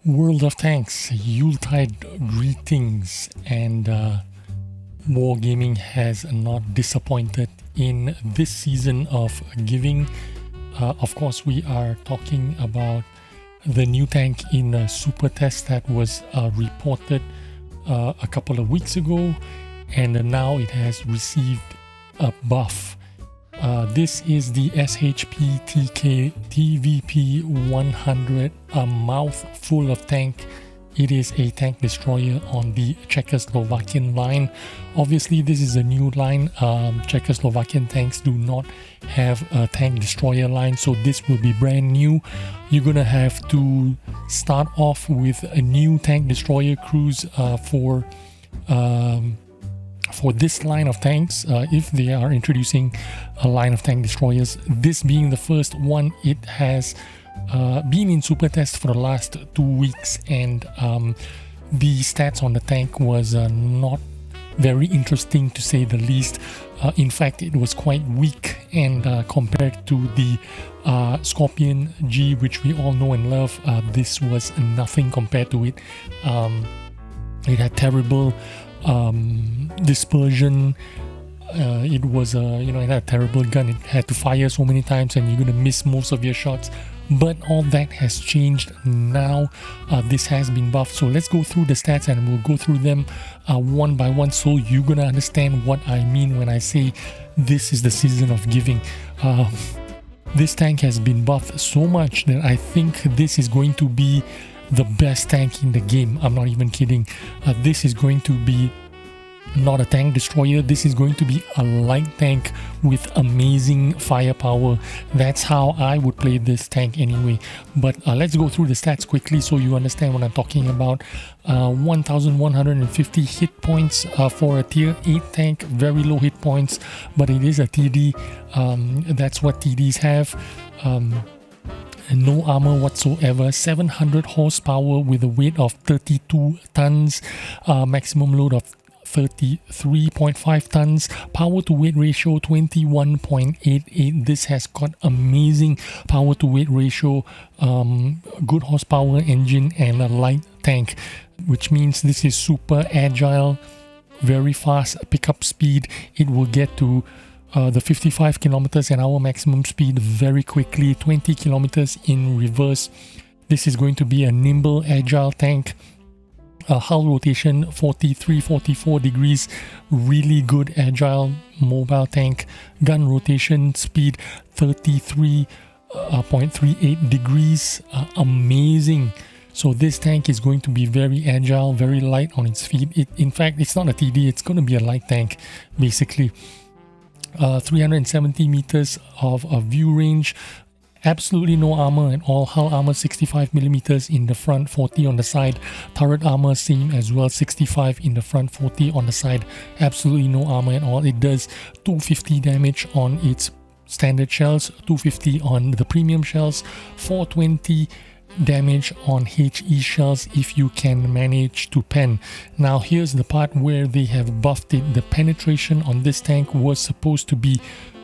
World of Tanks, Yuletide greetings, and Wargaming has not disappointed in this season of giving. Of course, we are talking about the new tank in Supertest that was reported a couple of weeks ago, and now it has received a buff. This is the ShPTK TVP 100, a mouthful of tank. It is a tank destroyer on the Czechoslovakian line. Obviously, this is a new line. Czechoslovakian tanks do not have a tank destroyer line, so this will be brand new. You're gonna have to start off with a new tank destroyer crews for this line of tanks, if they are introducing a line of tank destroyers. This being the first one, it has been in Supertest for the last 2 weeks, and the stats on the tank was not very interesting, to say the least. In fact, it was quite weak, and compared to the Scorpion G, which we all know and love, this was nothing compared to it. It had terrible dispersion. It was it had a terrible gun. It had to fire so many times, and you're gonna miss most of your shots. But all that has changed now. This has been buffed, so let's go through the stats and we'll go through them one by one, so you're gonna understand what I mean when I say this is the season of giving. This tank has been buffed so much that I think this is going to be the best tank in the game. I'm not even kidding. This is going to be not a tank destroyer. This is going to be a light tank with amazing firepower. That's how I would play this tank anyway. But let's go through the stats quickly so you understand what I'm talking about. 1150 hit points for a tier 8 tank. Very low hit points, but it is a TD. That's what TDs have. No armor whatsoever. 700 horsepower with a weight of 32 tons. Maximum load of 33.5 tons. Power to weight ratio 21.88. This has got amazing power to weight ratio, good horsepower engine, and a light tank, which means this is super agile, very fast pickup speed. It will get to the 55 kilometers an hour maximum speed very quickly, 20 kilometers in reverse. This is going to be a nimble, agile tank. Hull rotation 43-44 degrees, really good agile mobile tank. Gun rotation speed 33.38 degrees, amazing. So this tank is going to be very agile, very light on its feet. In fact, it's not a TD, it's going to be a light tank basically. 370 meters of view range. Absolutely no armor at all. Hull armor 65 millimeters in the front, 40 on the side. Turret armor same as well, 65 in the front, 40 on the side. Absolutely no armor at all. It does 250 damage on its standard shells, 250 on the premium shells, 420 damage on HE shells if you can manage to pen. Now here's the part where they have buffed it. The penetration on this tank was supposed to be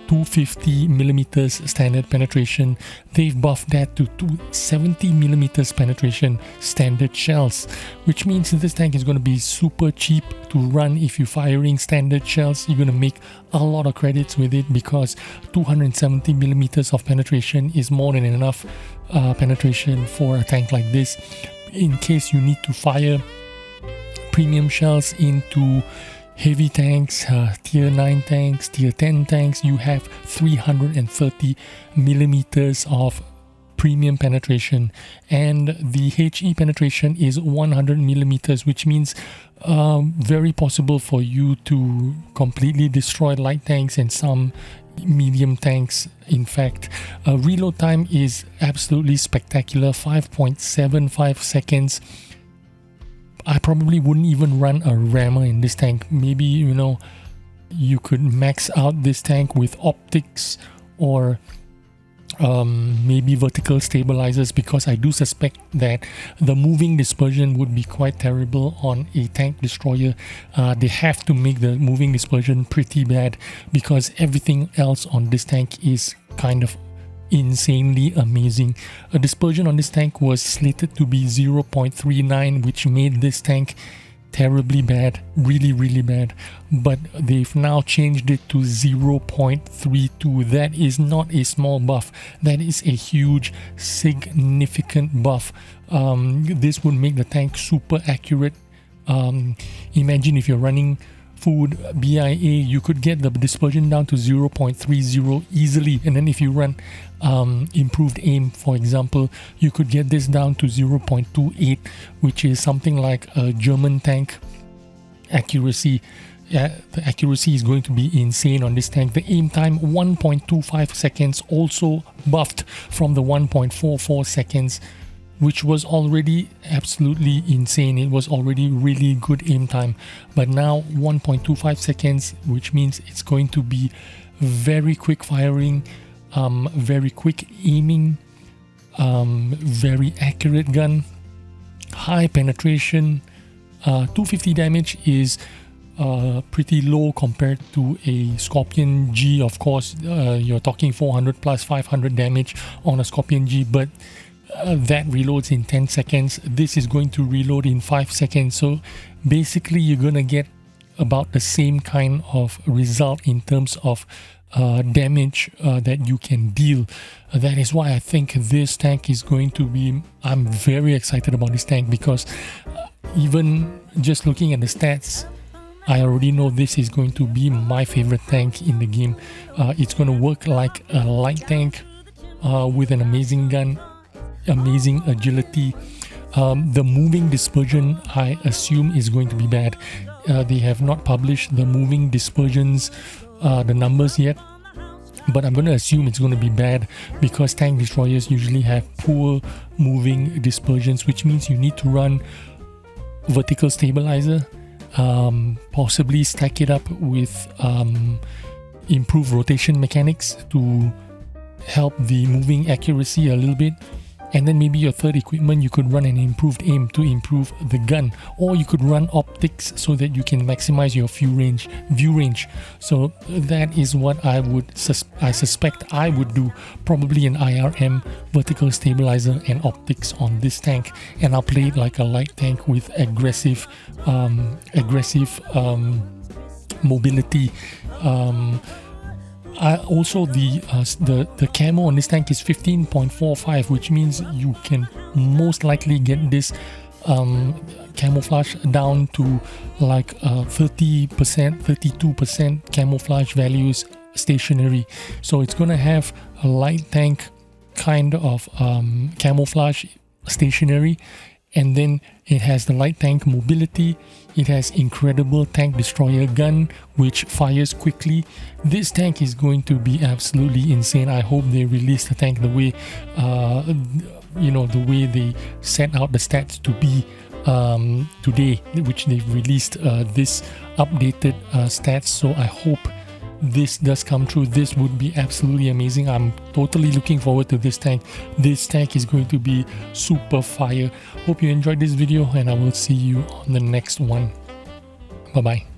250 millimeters standard penetration. They've buffed that to 270 millimeters penetration standard shells, which means this tank is going to be super cheap to run. If you're firing standard shells, you're going to make a lot of credits with it, because 270 millimeters of penetration is more than enough penetration for a tank like this. In case you need to fire premium shells into heavy tanks, tier 9 tanks, tier 10 tanks, you have 330 millimeters of premium penetration, and the HE penetration is 100 millimeters, which means very possible for you to completely destroy light tanks and some medium tanks. In fact, reload time is absolutely spectacular, 5.75 seconds. I probably wouldn't even run a rammer in this tank. Maybe, you could max out this tank with optics or maybe vertical stabilizers, because I do suspect that the moving dispersion would be quite terrible on a tank destroyer. They have to make the moving dispersion pretty bad, because everything else on this tank is kind of insanely amazing. A dispersion on this tank was slated to be 0.39, which made this tank terribly bad, really bad, but they've now changed it to 0.32. That is not a small buff, that is a huge, significant buff. This would make the tank super accurate. Imagine if you're running food BIA, you could get the dispersion down to 0.30 easily, and then if you run improved aim, for example, you could get this down to 0.28, which is something like a German tank accuracy. The accuracy is going to be insane on this tank. The aim time 1.25 seconds, also buffed from the 1.44 seconds, which was already absolutely insane. It was already really good aim time, but now 1.25 seconds, which means it's going to be very quick firing, very quick aiming, very accurate gun, high penetration. 250 damage is pretty low compared to a Scorpion G. Of course, you're talking 400 plus 500 damage on a Scorpion G, but that reloads in 10 seconds. This is going to reload in 5 seconds. So basically you're going to get about the same kind of result in terms of damage that you can deal. That is why I think this tank is going to be, I'm very excited about this tank, because even just looking at the stats, I already know this is going to be my favorite tank in the game. It's going to work like a light tank with an amazing gun, amazing agility. The moving dispersion, I assume, is going to be bad. They have not published the moving dispersions, the numbers yet, but I'm going to assume it's going to be bad, because tank destroyers usually have poor moving dispersions, which means you need to run vertical stabilizer, possibly stack it up with improved rotation mechanics to help the moving accuracy a little bit. And then maybe your third equipment, you could run an improved aim to improve the gun, or you could run optics so that you can maximize your view range. So that is what I suspect I would do, probably an IRM, vertical stabilizer and optics on this tank, and I'll play it like a light tank with aggressive mobility. Also, the camo on this tank is 15.45, which means you can most likely get this camouflage down to like 30%, 32% camouflage values stationary. So it's going to have a light tank kind of camouflage stationary, and then it has the light tank mobility. It has incredible tank destroyer gun, which fires quickly. This tank is going to be absolutely insane. I hope they release the tank the way the way they set out the stats to be today, which they've released this updated stats. So I hope this does come true. This would be absolutely amazing. I'm totally looking forward to this tank. This tank is going to be super fire. Hope you enjoyed this video, and I will see you on the next one. Bye bye.